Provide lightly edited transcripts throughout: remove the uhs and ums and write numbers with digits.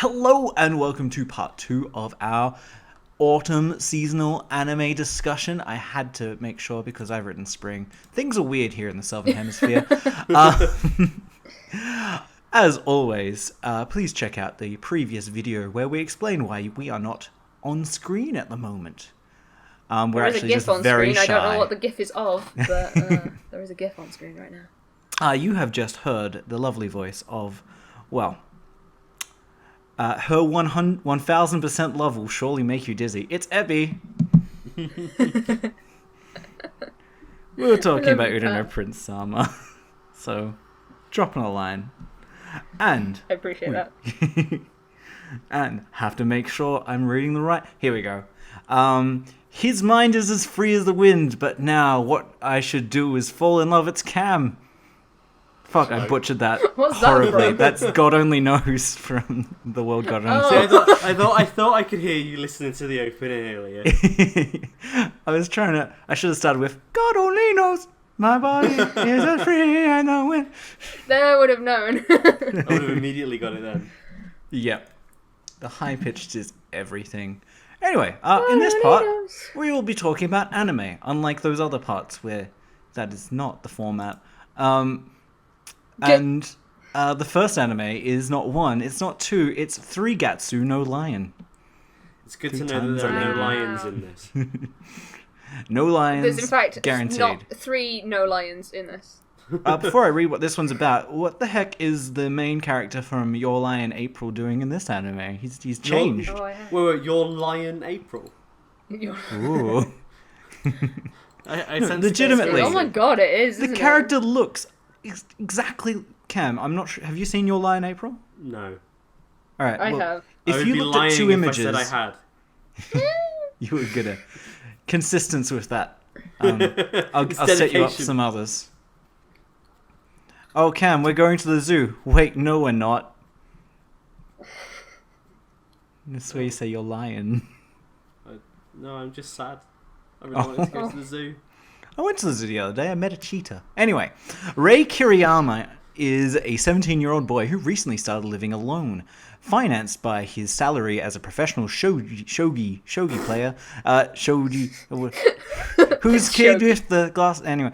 Hello and welcome to part 2 of our autumn seasonal anime discussion. I had to make sure because I've written spring. Things are weird here in the Southern Hemisphere. As always, please check out the previous video where we explain why we are not on screen at the moment. We're there is actually a GIF just on very screen. shy. I don't know what the GIF is of, but there is a GIF on screen right now. You have just heard the lovely voice of, well, her 1000% love will surely make you dizzy. It's Ebby. We were talking about Udon Prince Sama, so dropping a line. And I appreciate that. And have to make sure I'm reading the right. Here we go. His mind is as free as the wind, but now what I should do is fall in love. It's Cam. Fuck, I butchered that horribly. That's God Only Knows from The World God Only Knows. I thought I could hear you listening to the opening earlier. I should have started with God Only Knows my body is as free as the wind. Then I would have known. I would have immediately got it then. Yep. The high pitched is everything. Anyway, in this part, we will be talking about anime, unlike those other parts where that is not the format. And the first anime is not 1, it's not 2, it's 3 Gatsu no Lion. It's good to know that there are no lions in this. No lions, There's in fact guaranteed. not 3 no lions in this. Before I read what this one's about, what the heck is the main character from Your Lion April doing in this anime? He's changed. Wait, Your Lion April? Ooh. I No, sense legitimately. Oh my god, it is, The character looks exactly... Cam, I'm not sure... Have you seen Your Lion April? No. Alright, I have. If you looked at 2 images... I said I had. You were good at consistence with that. I'll set you up some others. Oh, Cam, we're going to the zoo. Wait, no, we're not. That's where you say you're lying. No, I'm just sad. I really wanted to go to the zoo. I went to the zoo the other day. I met a cheetah. Anyway, Rei Kiriyama is a 17-year-old boy who recently started living alone. Financed by his salary as a professional shogi player, who's kid with the glass. Anyway,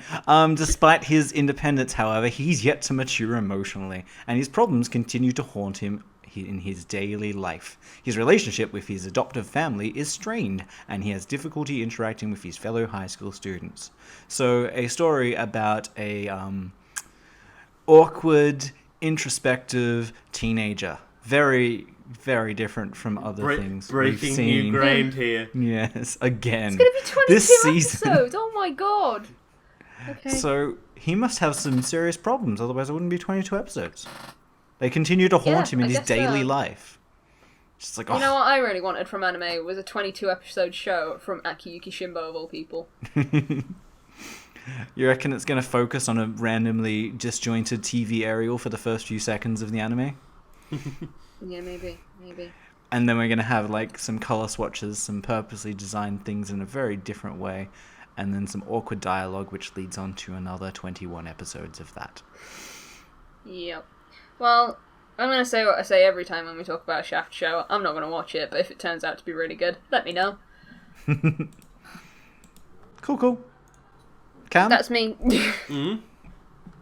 despite his independence, however, he's yet to mature emotionally, and his problems continue to haunt him in his daily life. His relationship with his adoptive family is strained, and he has difficulty interacting with his fellow high school students. So, a story about a awkward, introspective teenager. Very, very different from other things we've seen. Breaking new ground here. Yes, again. It's going to be 22 this season. episodes. Oh my god. Okay. So he must have some serious problems, otherwise it wouldn't be 22 episodes. They continue to haunt him in his daily life. Just like, You know what I really wanted from anime was a 22 episode show from Akiyuki Shimbo of all people. You reckon it's going to focus on a randomly disjointed TV aerial for the first few seconds of the anime? Yeah, maybe. And then we're going to have like some color swatches, some purposely designed things in a very different way, and then some awkward dialogue which leads on to another 21 episodes of that. Yep. Well, I'm going to say what I say every time when we talk about a Shaft show. I'm not going to watch it, but if it turns out to be really good, let me know. Cool. Cam? That's me. Mm?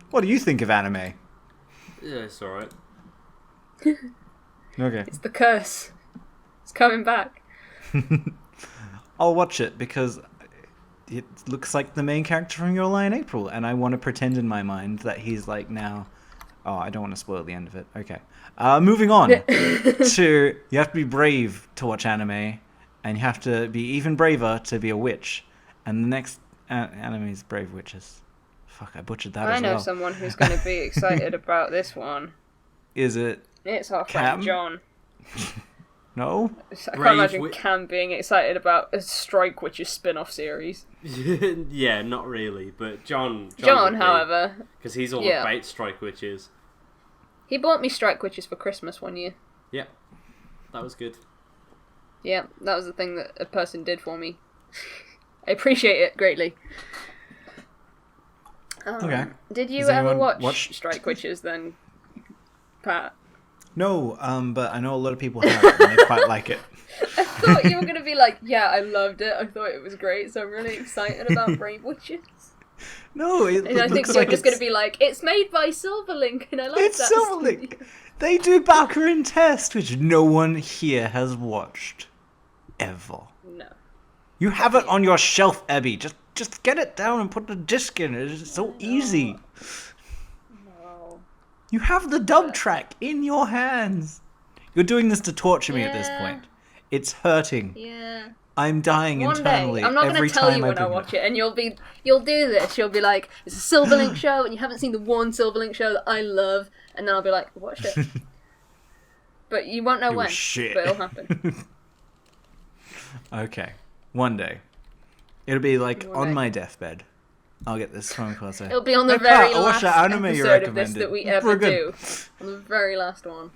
What do you think of anime? Yeah, it's alright. Okay. It's the curse. It's coming back. I'll watch it because it looks like the main character from Your Lie in April, and I want to pretend in my mind that he's like now... Oh, I don't want to spoil the end of it. Okay. Moving on to... You have to be brave to watch anime, and you have to be even braver to be a witch. And the next anime is Brave Witches. Fuck, I butchered that as well. I know someone who's going to be excited about this one. Is it... It's our Cam? friend John. No? I can't imagine Cam being excited about a Strike Witches spin-off series. Yeah, not really, but John however... Because he's all about Strike Witches. He bought me Strike Witches for Christmas one year. Yeah, that was good. Yeah, that was the thing that a person did for me. I appreciate it greatly. Okay. Did you Has ever anyone watch watched- Strike Witches then, Pat? No, but I know a lot of people have it and they quite like it. I thought you were gonna be like, yeah, I loved it. I thought it was great, so I'm really excited about Brave Witches. No, it And I think looks you're like just gonna be like, it's made by Silverlink, and I like It's that. Silverlink. They do Baccarin Test, which no one here has watched ever. No. You have it on your shelf, Abby. Just get it down and put the disc in it. It's so easy. No. You have the dub track in your hands. You're doing this to torture me at this Yeah. point. It's hurting. Yeah. I'm dying One internally day, I'm not going every to tell time you when I bring it watch up. it, and you'll do this. You'll be like, it's a Silverlink show, and you haven't seen the one Silverlink show that I love, and then I'll be like, watch it. But you won't know It when. was shit. But it'll happen. Okay, one day. It'll be like One on day. my deathbed. I'll get this phone call. Say, It'll be on the "Hey, very Pat, I watched last that anime you episode of this recommended. that we We're ever good." do. On the very last one.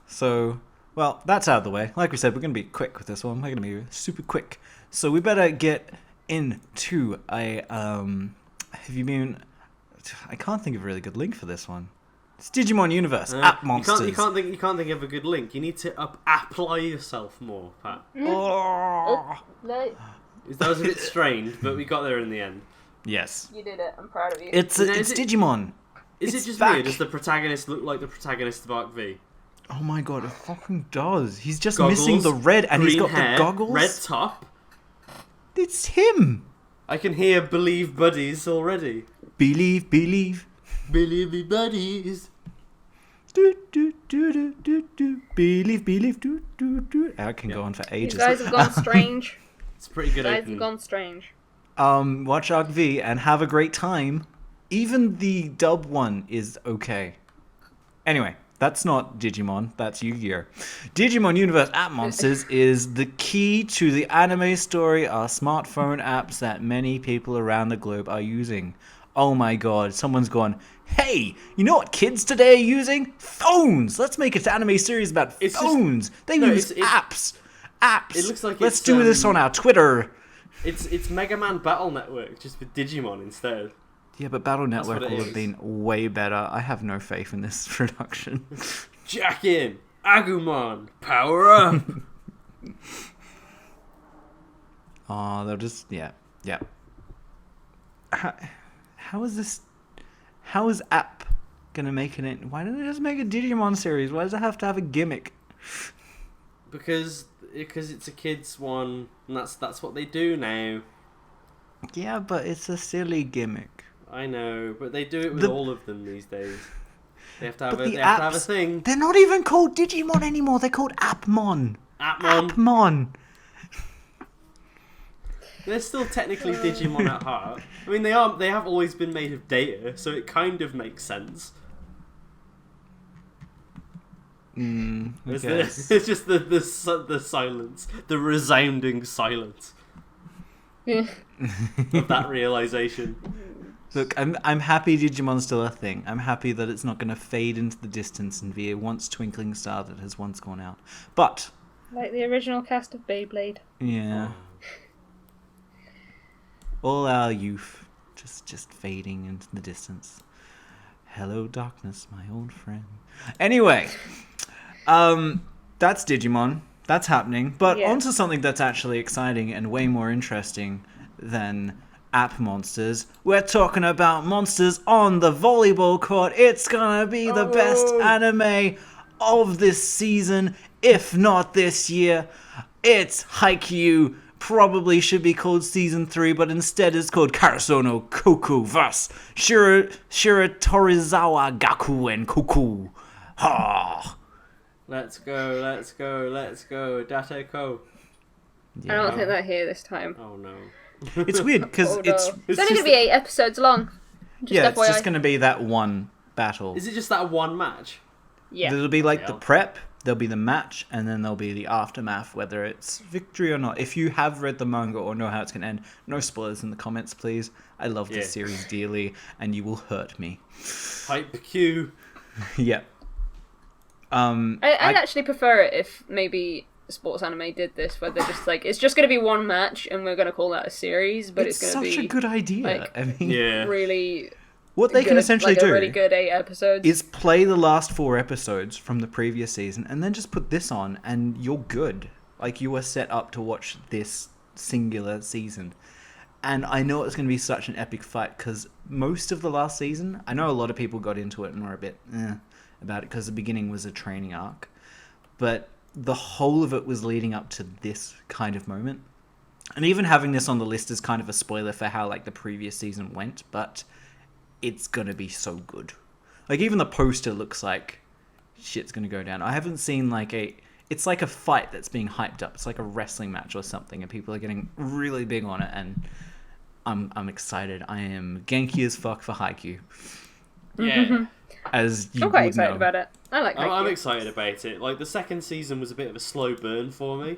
So, well, that's out of the way. Like we said, we're going to be quick with this one. We're going to be super quick. So we better get into a, have you been, I can't think of a really good link for this one. It's Digimon Universe, App Monsters. You can't think of a good link. You need to apply yourself more, Pat. Oh. No, That was a bit strange, but we got there in the end. Yes. you did it. I'm proud of you. It's Is it- Digimon. Is It's it just back. me, or does the protagonist look like the protagonist of Arc V? Oh my god, it fucking does. He's just Goggles, missing the red, and he's green got hair, the goggles. red top. It's him. I can hear "Believe Buddies" already. Believe. Believe me, buddies. Do, do, do, do, do, do. Believe, do, do, do. I can go on for You ages. guys have gone strange. It's a pretty good You guys opening. have gone strange. Watch Arc V and have a great time. Even the dub one is okay. Anyway, that's not Digimon, that's Yu-Gi-Oh! Digimon Universe App Monsters is the key to the anime story are smartphone apps that many people around the globe are using. Oh my god, someone's gone, hey, you know what kids today are using? Phones! Let's make an anime series about It's just- phones! They no, use it's- apps! Apps! It looks like Let's it's, do this on our Twitter! It's Mega Man Battle Network, just with Digimon instead. Yeah, but Battle Network what it would have is. been way better. I have no faith in this production. Jack in! Agumon! Power up! Oh, they'll just... Yeah. How is this... How is App gonna make it in... Why don't they just make a Digimon series? Why does it have to have a gimmick? because it's a kids one, and that's what they do now. Yeah, but it's a silly gimmick. I know, but they do it with all of them these days. They have to have But they the have to have a apps- thing. They're not even called Digimon anymore. They're called Appmon. Appmon. Appmon. They're still technically Digimon at heart. I mean, they have always been made of data, so it kind of makes sense. I It's, guess. it's just the silence, the resounding silence of that realization. Look, I'm happy Digimon's still a thing. I'm happy that it's not going to fade into the distance and be a once twinkling star that has once gone out. But, Like the original cast of Beyblade. yeah. All our youth just fading into the distance. Hello, darkness, my old friend. Anyway, that's Digimon. That's happening. But Yeah. onto something that's actually exciting and way more interesting than app monsters. We're talking about monsters on the volleyball court. It's gonna be the best anime of this season, if not this year. It's Haikyuu. Probably should be called Season 3, but instead it's called Karasono Koku vs. Shiratorizawa Gaku and Koku. Ha! Let's go, Date Ko. I don't think they're here this time. Oh no. It's weird because Oh, no. it's It's only going to be 8 episodes long. Just yeah, it's FYI. just gonna be that one battle. Is it just that one match? Yeah. There'll be like the Yeah. prep, there'll be the match, and then there'll be the aftermath, whether it's victory or not. If you have read the manga or know how it's going to end, no spoilers in the comments, please. I love this Yeah. series dearly, and you will hurt me. Haikyuu. Yeah. I'd actually prefer it if maybe sports anime did this, where they're just like, it's just going to be one match, and we're going to call that a series, but it's going to such be a good idea. like- I mean, Yeah. really What they can essentially like do a really good 8 episodes is play the last 4 episodes from the previous season and then just put this on and you're good. Like, you are set up to watch this singular season. And I know it's going to be such an epic fight because most of the last season, I know a lot of people got into it and were a bit about it because the beginning was a training arc. But the whole of it was leading up to this kind of moment. And even having this on the list is kind of a spoiler for how, like, the previous season went, but it's gonna be so good. Like, even the poster looks like shit's gonna go down. I haven't seen, like, it's like a fight that's being hyped up. It's like a wrestling match or something, and people are getting really big on it, and I'm excited. I am Genki as fuck for Haikyuu. Yeah. As you I'm quite would excited know. about it. I like I'm Haikyuu. excited about it. Like, the second season was a bit of a slow burn for me.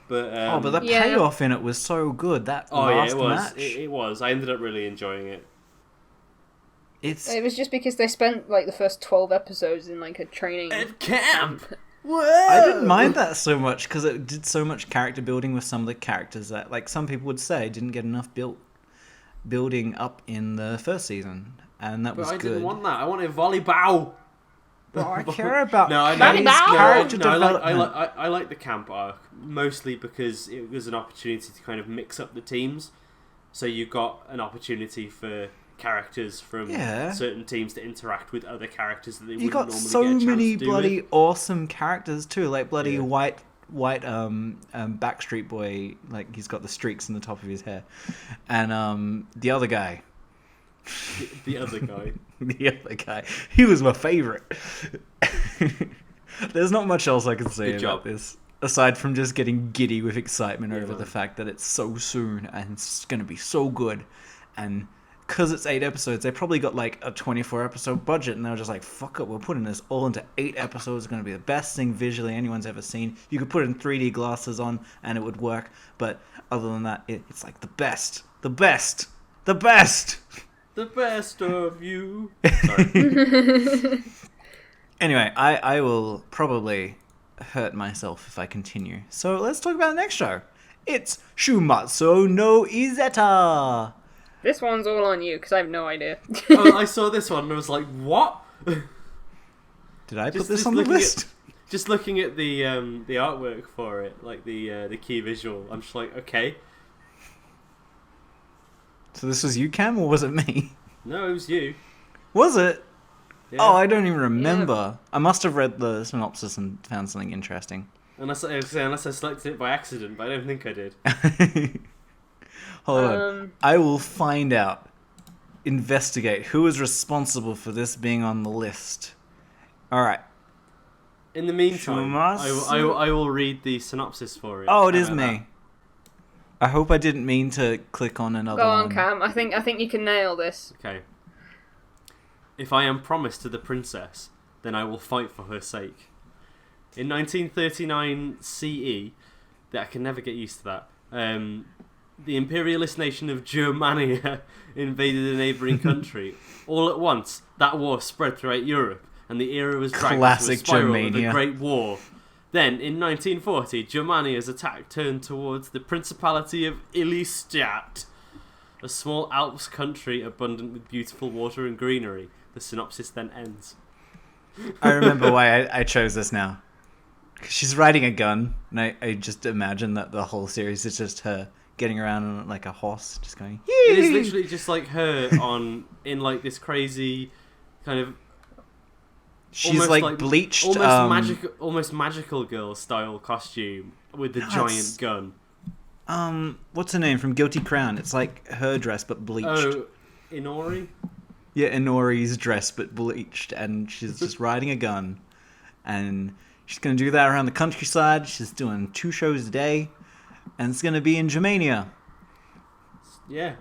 But, But the Yeah. payoff in it was so good. That last it was. match. It was. I ended up really enjoying it. It was just because they spent like the first 12 episodes in like a training At camp! I didn't mind that so much because it did so much character building with some of the characters that, like, some people would say didn't get enough building up in the first season, and that But was I good. didn't want that. I wanted volleyball. But I care about No, I know. Volleyball! character No, development. I like the camp arc mostly because it was an opportunity to kind of mix up the teams. So you got an opportunity for characters from certain teams to interact with other characters that they You wouldn't got normally so get a chance many to do bloody with. awesome characters too, like bloody Yeah. white Backstreet Boy, like he's got the streaks in the top of his hair, and the other guy. The other guy. The other guy. He was my favorite. There's not much else I can say Good about job. this, aside from just getting giddy with excitement over man. the fact that it's so soon and it's going to be so good. And because it's 8 episodes, they probably got like a 24-episode budget, and they were just like, fuck it, we're putting this all into 8 episodes. It's going to be the best thing visually anyone's ever seen. You could put it in 3D glasses on and it would work, but other than that, it's like the best. The best. The best! The best of you. Sorry. Anyway, I will probably hurt myself if I continue. So let's talk about the next show. It's Shuumatsu no Izetta. This one's all on you because I have no idea. I saw this one and I was like, what? Did I put Just- this just on the looking at- list? Just looking at the artwork for it, like the key visual, I'm just like, okay. So this was you, Cam, or was it me? No, it was you. Was it? Yeah. Oh, I don't even remember. I must have read the synopsis and found something interesting. Unless I selected it by accident, but I don't think I did. Hold on. I will find out. Investigate who is responsible for this being on the list. Alright. In the meantime, Shuumatsu? I will read the synopsis for it. Oh, it How is about me. I hope I didn't mean to click on another Go one. on, Cam. I think you can nail this. that? Okay. If I am promised to the princess, then I will fight for her sake. In 1939 CE, I can never get used to that. The imperialist nation of Germania invaded a neighbouring country. All at once, that war spread throughout Europe, and the era was dragged Classic into a spiral of Germania. the Great War. Then, in 1940, Germania's attack turned towards the Principality of Illstadt, a small Alps country abundant with beautiful water and greenery. The synopsis then ends. I remember why I chose this now. 'Cause she's riding a gun, and I just imagine that the whole series is just her getting around on like a horse, just going. It is literally just like her in like this crazy kind of She's almost like bleached. almost magical girl style costume with the No, giant it's- gun. What's her name from Guilty Crown? It's like her dress but bleached. Oh, Inori? Yeah, Inori's dress but bleached, and she's just riding a gun, and she's gonna do that around the countryside. She's doing 2 shows a day, and it's gonna be in Germania. Yeah.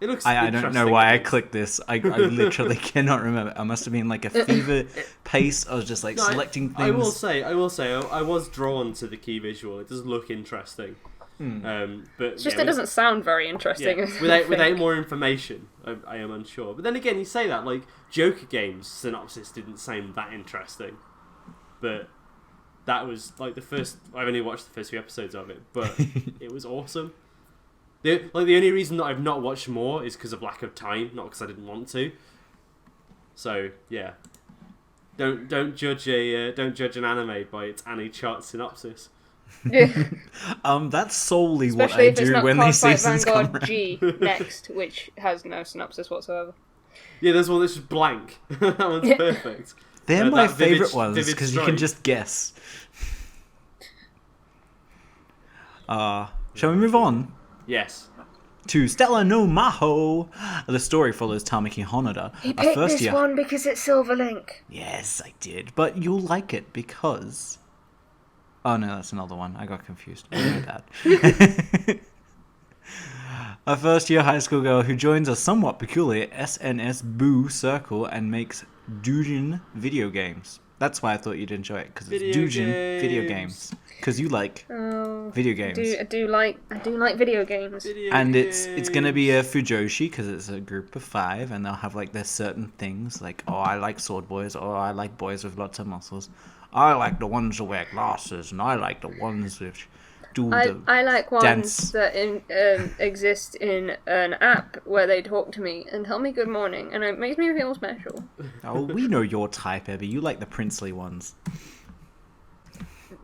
It looks I don't know interesting, why I think. clicked this. I literally cannot remember. I must have been like a fever pace. I was just like No, selecting things. I will say, I was drawn to the key visual. It does look interesting. But It's just yeah, it doesn't sound very interesting. Yeah, without more information, I am unsure. But then again, you say that like Joker Games synopsis didn't sound that interesting, but that was like the first. I've only watched the first few episodes of it, but it was awesome. The only reason that I've not watched more is because of lack of time, not because I didn't want to. So yeah, don't judge an anime by its Annie chart synopsis. Yeah. That's solely Especially what I if it's do not when these Cardfight seasons come Vanguard around. G next, which has no synopsis whatsoever. Yeah, there's one that's just blank. That one's Yeah. perfect. They're my that Vivid- favorite ones Vivid because you can Strike. just guess. Shall we move on Yes. to Stella no Mahou? The story follows Tamaki Honoda, He a picked first this year. one because it's Silver Link. Yes, I did, but you'll like it because. Oh no, that's another one. I got confused. Oh, my bad. A first-year high school girl who joins a somewhat peculiar SNS Boo circle and makes doujin video games. That's why I thought you'd enjoy it, because it's Video doujin video games. games. Because you like Oh, video games. I do like video games. And it's gonna be a fujoshi because it's a group of 5, and they'll have like their certain things like, oh, I like sword boys, or I like boys with lots of muscles. I like the ones who wear glasses, and I like the ones which do the I like ones dance. that exist in an app where they talk to me and tell me good morning, and it makes me feel special. Oh, we know your type, Abby. You like the princely ones.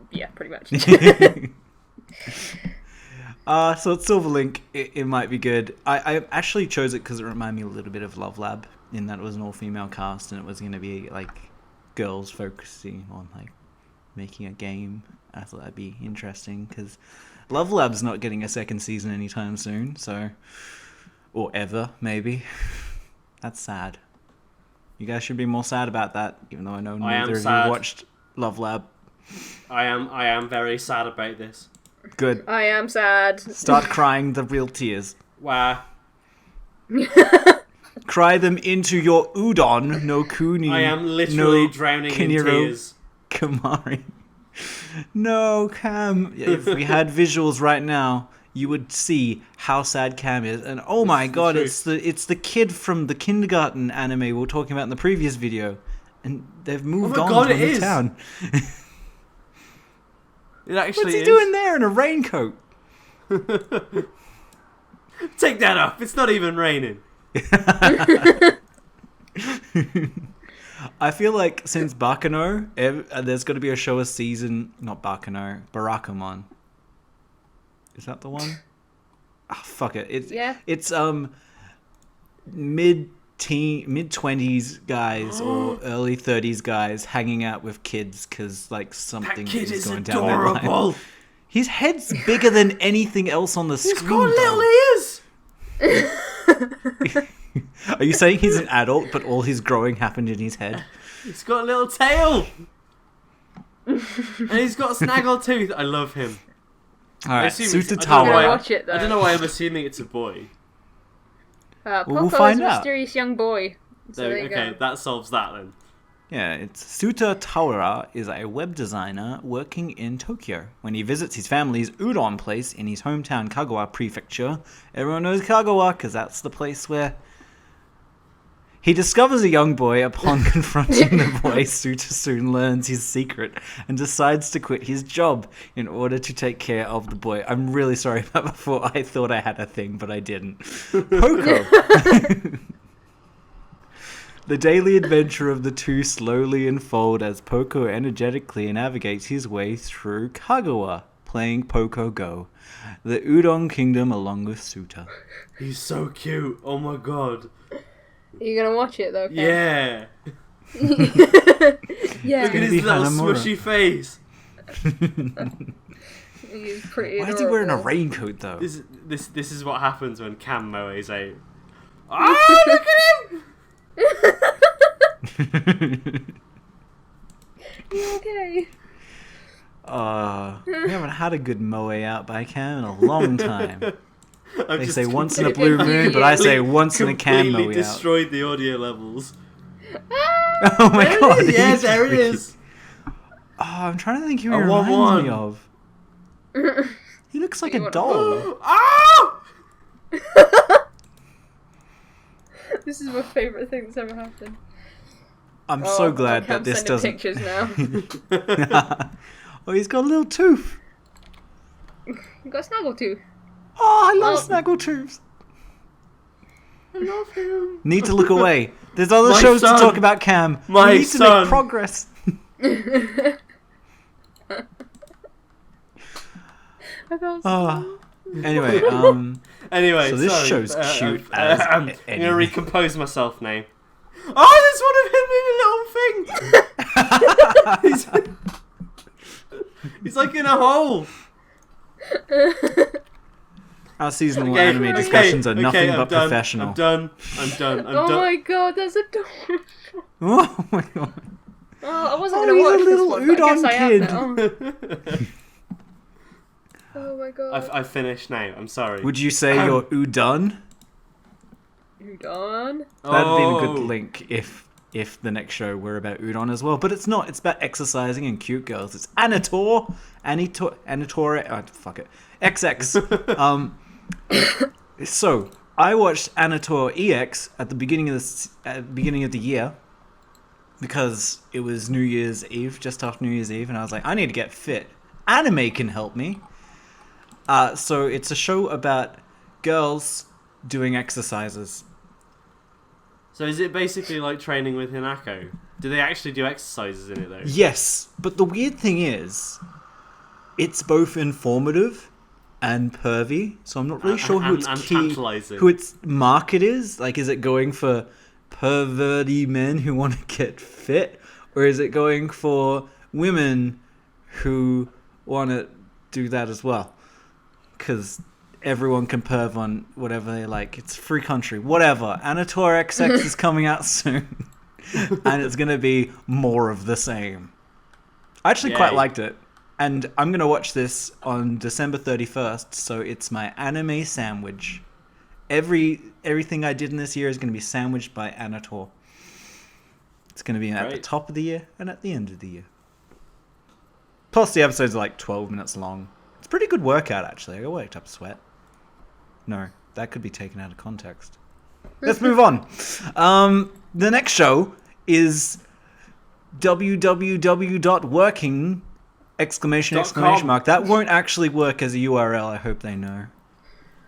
Yeah, pretty much. So it's Silver Link. It might be good. I actually chose it because it reminded me a little bit of Love Lab, in that it was an all-female cast, and it was going to be like girls focusing on like making a game. I thought that'd be interesting because Love Lab's not getting a second season anytime soon, so, or ever maybe. That's sad. You guys should be more sad about that, even though I know neither of you watched Love Lab. I am very sad about this. Good. I am sad. Start crying the real tears. Wow. Cry them into your udon, no Kuni. I am literally no drowning Kiniro, in tears. Kemari. No, Cam. If we had visuals right now, you would see how sad Cam is. And oh my god, it's the kid from the kindergarten anime we were talking about in the previous video. And they've moved on to the town. It actually What's he is. doing there in a raincoat? Take that off. It's not even raining. I feel like since Bakano, there's got to be a show a season. Not Bakano, Barakamon. Is that the one? Oh, fuck it. It's mid-20s guys or early 30s guys hanging out with kids because like something That kid is is going down their line. adorable. His head's bigger than anything else on the He's screen. got little though. ears. Are you saying he's an adult, but all his growing happened in his head? He's got a little tail. And he's got a snaggle tooth. I love him. All right, assume it's- Suta I don't know why- Tower. Watch it, though. I don't know why I'm assuming it's a boy. Poco we'll find is a out. mysterious young boy. So there you Okay, go. that solves that then. Yeah, it's Suta Tawara is a web designer working in Tokyo. When he visits his family's udon place in his hometown Kagawa Prefecture, everyone knows Kagawa because that's the place where he discovers a young boy. Upon confronting the boy, Suta soon learns his secret and decides to quit his job in order to take care of the boy. I'm really sorry about before. I thought I had a thing, but I didn't. Poco. The daily adventure of the two slowly unfold as Poco energetically navigates his way through Kagawa, playing Poco Go, the Udon Kingdom along with Suta. He's so cute. Oh my god. Are you gonna watch it though? Ken? Yeah. Yeah. Look at his be little Hanamura. smushy face. He's pretty. Why is he wearing a adorable. raincoat though? This is what happens when Cam mows out. Ah, look at him! You okay? We haven't had a good moe out by Cam in a long time. I've They just say once in a completely- blue moon, but I say once in a Cam moe completely out. destroyed the audio levels. Oh my There god! it is. Yeah, he's there it freaking- is. Oh, I'm trying to think who A he reminds 1-1. me of. He looks like a doll. Ah! This is my favourite thing that's ever happened. I'm so glad Cam's that this sending doesn't. pictures now. Oh, he's got a little tooth. You got Snaggletooth. Oh, I love Oh. Snaggletooth. I love him. Need to look away. There's other My shows son. to talk about, Cam. My We need to son. make progress. Oh. Anyway, Anyway, so this sorry, show's cute as I'm gonna anything. recompose myself now. Oh, there's one of him in a little thing. He's like in a hole. Our seasonal anime discussions are nothing I'm but done. professional. I'm done. Oh my god, that's adorable. Oh my god. Oh, I wasn't Oh, going to he's a watch this little one, but I guess Udon I am kid. now. Oh my god. I've finished now. I'm sorry. Would you say you're Udon? Udon? That'd be a good link if the next show were about Udon as well. But it's not. It's about exercising and cute girls. It's Anitore, oh, fuck it, XX. So I watched Anitore EX at the beginning of the year because it was New Year's Eve, just after New Year's Eve, and I was like, I need to get fit. Anime can help me. So it's a show about girls doing exercises. So is it basically like training with Hinako? Do they actually do exercises in it though? Yes, but the weird thing is, it's both informative and pervy. So I'm not really sure who its tantalizing. who its market is. Like, is it going for perverty men who want to get fit, or is it going for women who want to do that as well? Because everyone can perv on whatever they like. It's a free country. Whatever. Anitore XX is coming out soon. And it's going to be more of the same. I actually quite liked it. And I'm going to watch this on December 31st. So it's my anime sandwich. Everything I did in this year is going to be sandwiched by Anitore. It's going to be at the top of the year and at the end of the year. Plus the episodes are like 12 minutes long. It's a pretty good workout, actually. I got worked up a sweat. No, that could be taken out of context. Let's move on. The next show is www.working! ! That won't actually work as a URL. I hope they know.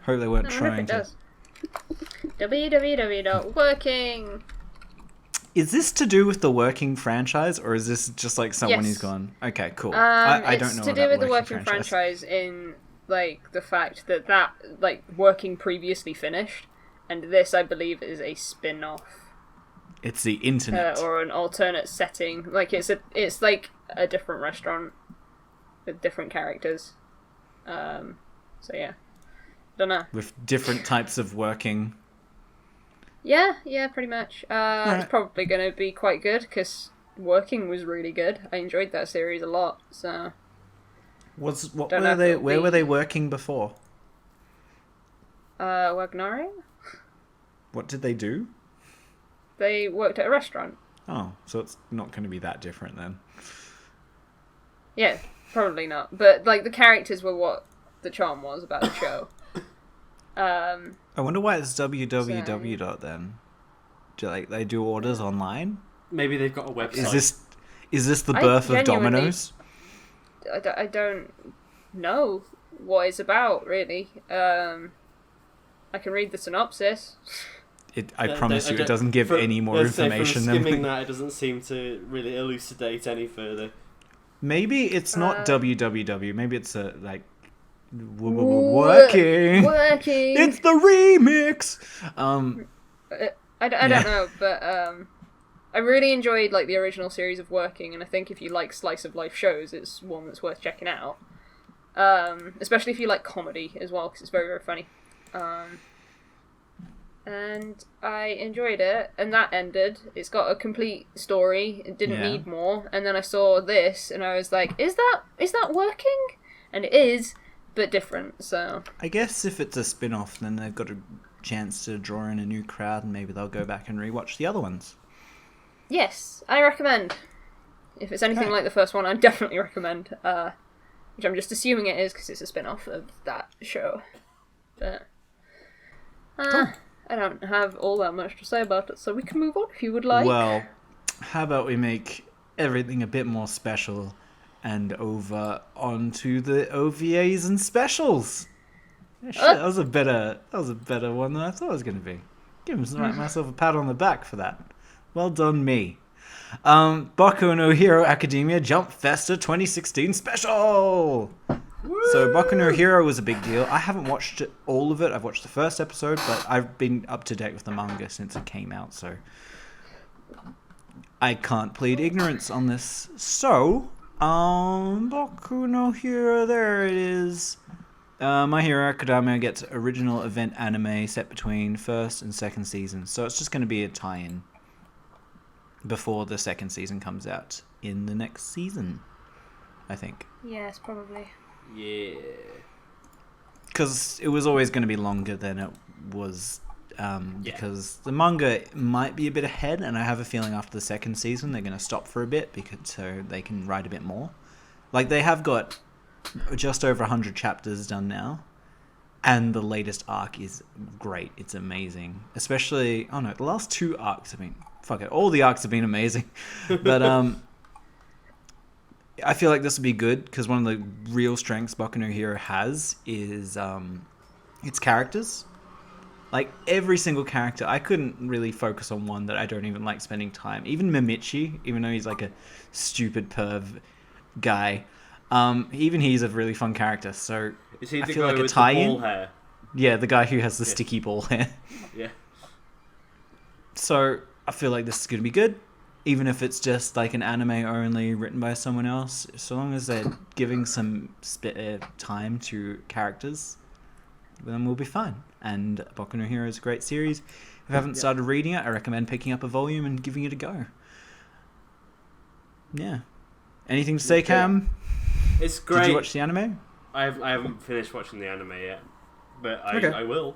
Hope they weren't trying to. www.working! Is this to do with the Working franchise, or is this just like someone who's gone? Okay, cool. I don't know. It's to do with the Working franchise in like the fact that like Working previously finished, and this I believe is a spin-off. It's the internet or an alternate setting. Like it's like a different restaurant with different characters. So yeah, don't know. With different types of working. Yeah, pretty much. It's probably going to be quite good because Working was really good. I enjoyed that series a lot. So, where were they working before? Wagnari? What did they do? They worked at a restaurant. Oh, so it's not going to be that different then. Yeah, probably not. But like the characters were what the charm was about the show. I wonder why it's www. Then. Do they do orders online? Maybe they've got a website. Is this the birth of Domino's? I don't know what it's about really. I can read the synopsis. I promise you, it doesn't give any more information. From skimming that, it doesn't seem to really elucidate any further. Maybe it's not www. Maybe it's working. It's the remix. I don't know, but I really enjoyed like the original series of Working, and I think if you like slice of life shows, it's one that's worth checking out. Especially if you like comedy as well, because it's very, very funny. And I enjoyed it, and that ended. It's got a complete story. It didn't need more. And then I saw this, and I was like, "Is that Working?" And it is, but different. So I guess if it's a spin-off, then they've got a chance to draw in a new crowd, and maybe they'll go back and rewatch the other ones. Yes, I recommend. If it's anything like the first one, I definitely recommend. Which I'm just assuming it is because it's a spin-off of that show. But Cool. I don't have all that much to say about it, so we can move on if you would like. Well, how about we make everything a bit more special and over onto the OVAs and specials? Yeah, shit, that was a better one than I thought it was going to be. Give myself a pat on the back for that. Well done, me. Boku no Hero Academia Jump Festa 2016 special. So Boku no Hero was a big deal. I haven't watched all of it. I've watched the first episode, but I've been up to date with the manga since it came out, so I can't plead ignorance on this. So, Boku no Hero, there it is. My Hero Academia gets original event anime set between first and second season, so it's just going to be a tie-in before the second season comes out in the next season, I think. Yes, probably. Yeah. Because it was always going to be longer than it was, because the manga might be a bit ahead, and I have a feeling after the second season they're going to stop for a bit so they can write a bit more. Like, they have got just over 100 chapters done now, and the latest arc is great. It's amazing. Especially, the last two arcs have been, all the arcs have been amazing. But I feel like this will be good, because one of the real strengths Boku no Hero has is its characters. Like, every single character, I couldn't really focus on one that I don't even like spending time. Even Mimichi, even though he's like a stupid perv guy, even he's a really fun character. So Is he I the feel guy like a with the tie-in. ball hair? Yeah, the guy who has the sticky ball hair. Yeah. So I feel like this is going to be good, even if it's just like an anime only written by someone else. So long as they're giving some time to characters, then we'll be fine. And Boku no Hero is a great series. If you haven't started reading it, I recommend picking up a volume and giving it a go. Yeah. Anything to say, Cam? It's great. Did you watch the anime? I haven't finished watching the anime yet, but I will.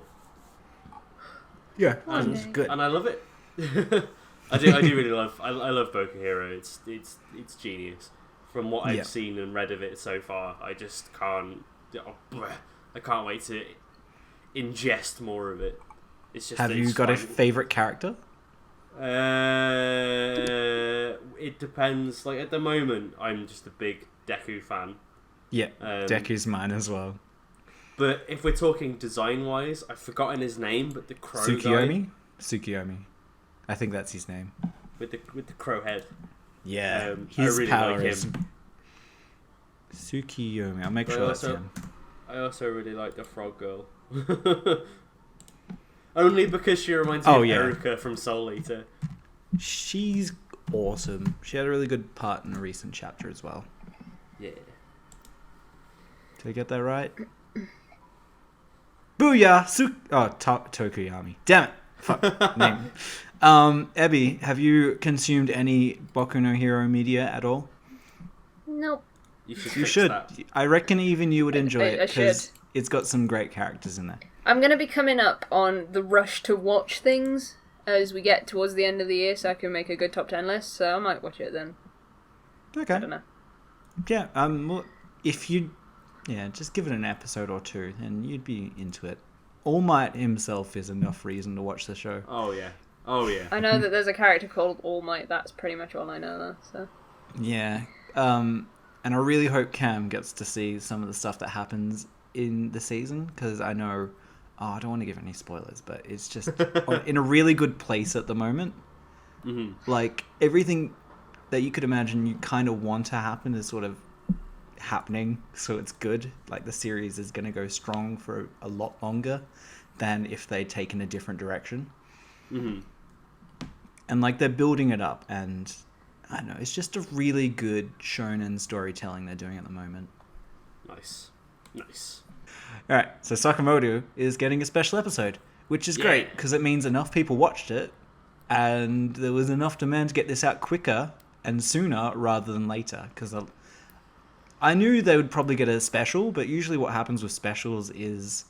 Yeah, And, it's good. and I love it. I do really love. I love Boku Hero. It's genius. From what I've seen and read of it so far, I just can't. I can't wait to ingest more of it. It's just. Have you got a favorite character? It depends. Like, at the moment, I'm just a big Deku fan. Yeah, Deku's mine as well. But if we're talking design-wise, I've forgotten his name, but the crow guy Tsukiyomi. I think that's his name. with the crow head. Yeah, his really power like is him. Tsukiyomi. I'll make sure that's him. I also really like the frog girl. Only because she reminds me of Erika from Soul Eater. She's awesome. She had a really good part in a recent chapter as well. Yeah. Did I get that right? Booyah! Tokuyami. Damn it! Fuck. Name. Ebby, have you consumed any Boku no Hero media at all? Nope. You should. That. I reckon even you would enjoy it, should. because it's got some great characters in there. I'm going to be coming up on the rush to watch things as we get towards the end of the year, so I can make a good top 10 list, so I might watch it then. Okay. I don't know. Yeah, well, if you... Yeah, just give it an episode or two, and you'd be into it. All Might himself is enough reason to watch the show. Oh, yeah. I know that there's a character called All Might, that's pretty much all I know, though, so... Yeah, and I really hope Cam gets to see some of the stuff that happens in the season, because I know... I don't want to give any spoilers, but it's just in a really good place at the moment. Mm-hmm. Like, everything that you could imagine you kind of want to happen is sort of happening, so it's good. Like, the series is going to go strong for a lot longer than if they'd taken a different direction. Mm-hmm. And, like, they're building it up, and I don't know, it's just a really good shonen storytelling they're doing at the moment. Nice. Alright, so Sakamoto is getting a special episode, which is great, because it means enough people watched it, and there was enough demand to get this out quicker and sooner rather than later, because I knew they would probably get a special, but usually what happens with specials is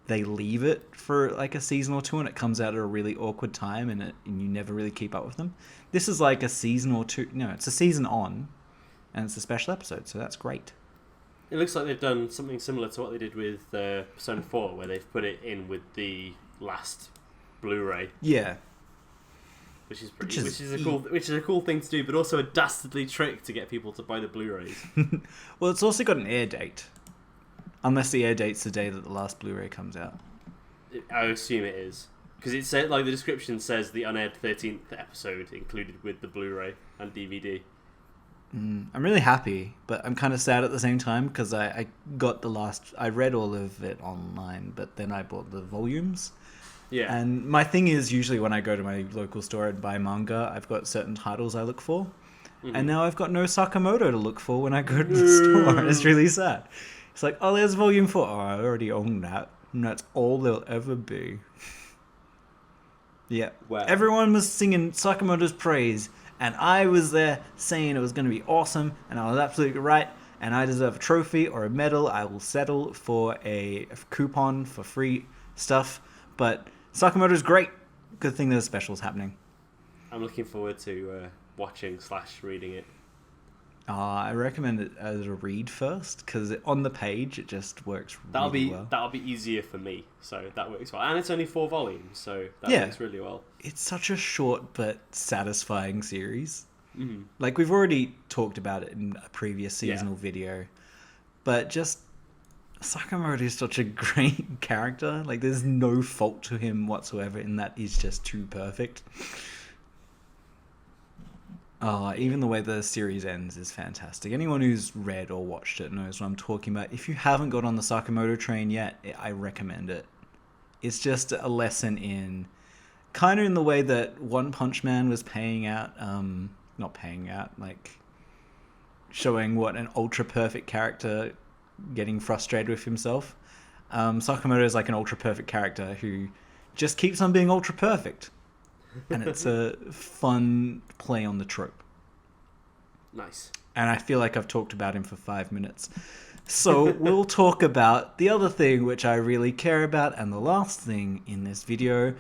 they leave it for like a season or two, and it comes out at a really awkward time, and you never really keep up with them. This is like a season or two, no, it's a season on, and it's a special episode, so that's great. It looks like they've done something similar to what they did with Persona 4, where they've put it in with the last Blu-ray. Yeah. Which is a cool thing to do, but also a dastardly trick to get people to buy the Blu-rays. Well, it's also got an air date. Unless the air date's the day that the last Blu-ray comes out. I assume it is. Because it said, like, the description says the unaired 13th episode included with the Blu-ray and DVD. I'm really happy, but I'm kind of sad at the same time because I got I read all of it online, but then I bought the volumes. Yeah. And my thing is, usually when I go to my local store and buy manga, I've got certain titles I look for. Mm-hmm. And now I've got no Sakamoto to look for when I go to the store. And it's really sad. It's like, oh, there's volume 4. Oh, I already own that. And that's all there'll ever be. Yeah. Wow. Everyone was singing Sakamoto's praise. And I was there saying it was going to be awesome. And I was absolutely right. And I deserve a trophy or a medal. I will settle for a coupon for free stuff. But Sakamoto's great. Good thing there's specials happening. I'm looking forward to watching/reading it. I recommend it as a read first, because on the page it just works really well. That'll be easier for me, so that works well. And it's only 4 volumes, so that works really well. It's such a short but satisfying series. Mm-hmm. Like, we've already talked about it in a previous seasonal video, but just Sakamoto is such a great character. Like, there's no fault to him whatsoever in that he's just too perfect. Even the way the series ends is fantastic. Anyone who's read or watched it knows what I'm talking about. If you haven't got on the Sakamoto train yet, I recommend it. It's just a lesson in, kind of in the way that One Punch Man was showing what an ultra perfect character getting frustrated with himself. Sakamoto is like an ultra perfect character who just keeps on being ultra perfect. And it's a fun play on the trope. Nice. And I feel like I've talked about him for 5 minutes. So we'll talk about the other thing which I really care about, and the last thing in this video.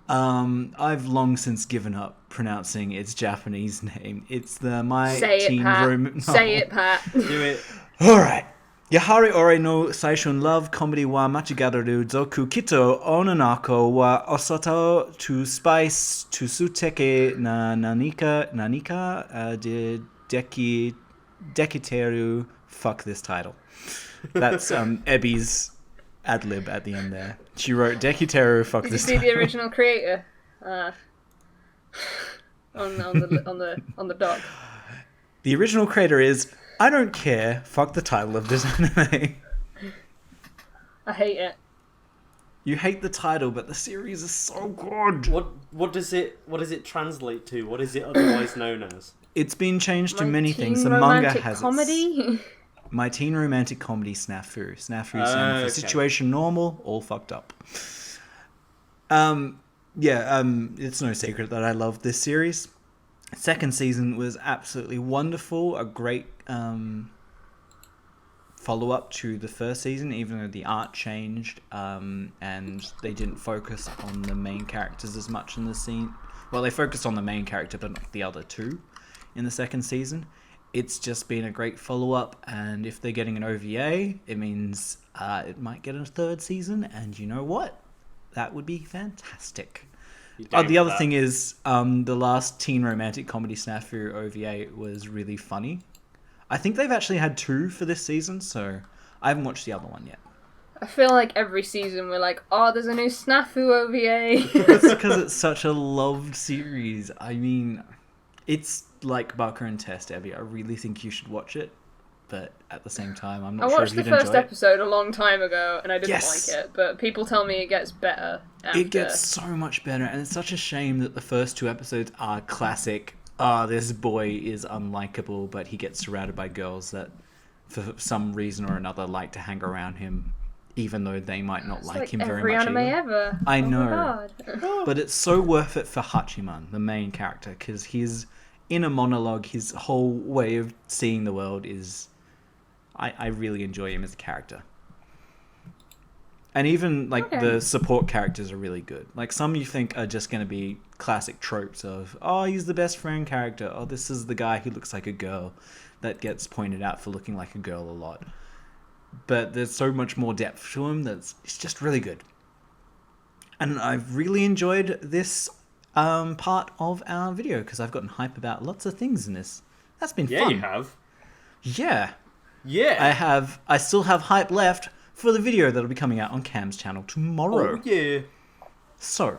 I've long since given up pronouncing its Japanese name. It's the Say it, Pat. Do it. Alright. Yahari ore no saishun love comedy wa machigaru zoku kito ononako wa osoto to spice to suteke na nanika de dekiteru. Fuck this title. That's Ebby's ad-lib at the end there. She wrote dekiteru, fuck Did this you see title. the original creator? On the doc. The original creator is, I don't care, fuck the title of this anime. I hate it. You hate the title, but the series is so good. What does it translate to? What is it otherwise known as? It's been changed to My many teen things. The manga romantic has comedy. My teen romantic comedy SNAFU. SNAFU stands for Okay. situation normal, all fucked up. It's no secret that I love this series. Second season was absolutely wonderful. A great follow-up to the first season, even though the art changed and they didn't focus on the main characters as much in the scene. Well, they focused on the main character, but not the other two in the second season. It's just been a great follow-up, and if they're getting an OVA, it means it might get a third season, and you know what? That would be fantastic. The other thing is, the last teen romantic comedy SNAFU OVA was really funny. I think they've actually had 2 for this season, so I haven't watched the other one yet. I feel like every season we're like, oh, there's a new SNAFU OVA. It's because it's such a loved series. I mean, it's like Barker and Test, Abby. I really think you should watch it, but at the same time, I'm not sure if you'd enjoy it. I watched the first episode a long time ago, and I didn't like it, but people tell me it gets better after. It gets so much better, and it's such a shame that the first 2 episodes are classic. This boy is unlikable, but he gets surrounded by girls that, for some reason or another, like to hang around him, even though they might not like him very much. Every anime ever. I know. My God. But it's so worth it for Hachiman, the main character, because his inner monologue, his whole way of seeing the world is... I really enjoy him as a character. And even, the support characters are really good. Like, some you think are just going to be classic tropes of, oh, he's the best friend character. Oh, this is the guy who looks like a girl that gets pointed out for looking like a girl a lot. But there's so much more depth to him it's just really good. And I've really enjoyed this part of our video because I've gotten hype about lots of things in this. That's been fun. Yeah, you have. Yeah. Yeah. I still have hype left for the video that'll be coming out on Cam's channel tomorrow. Oh yeah. So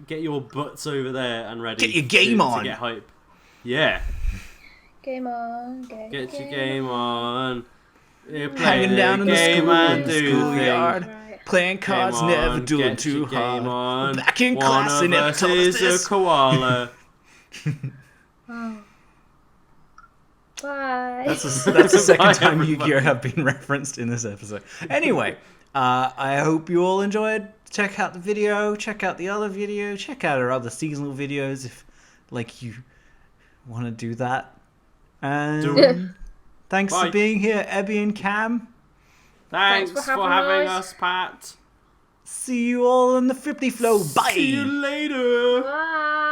get your butts over there and ready. Get your game on. To get hype. Yeah. Game on. Get your game on. hanging down in the schoolyard, Right. playing cards, never doing too hard. On. Back in One class, of and it us told us is this. a koala. Oh. Bye. That's the second Bye, time everybody. Yu-Gi-Oh have been referenced in this episode. Anyway, I hope you all enjoyed. Check out the video. Check out the other video. Check out our other seasonal videos if, like, you want to do that. Do And thanks Bye. for being here, Ebby and Cam. Thanks for for having having us. us, Pat. See you all in the 50 flow. Bye. See you later. Bye.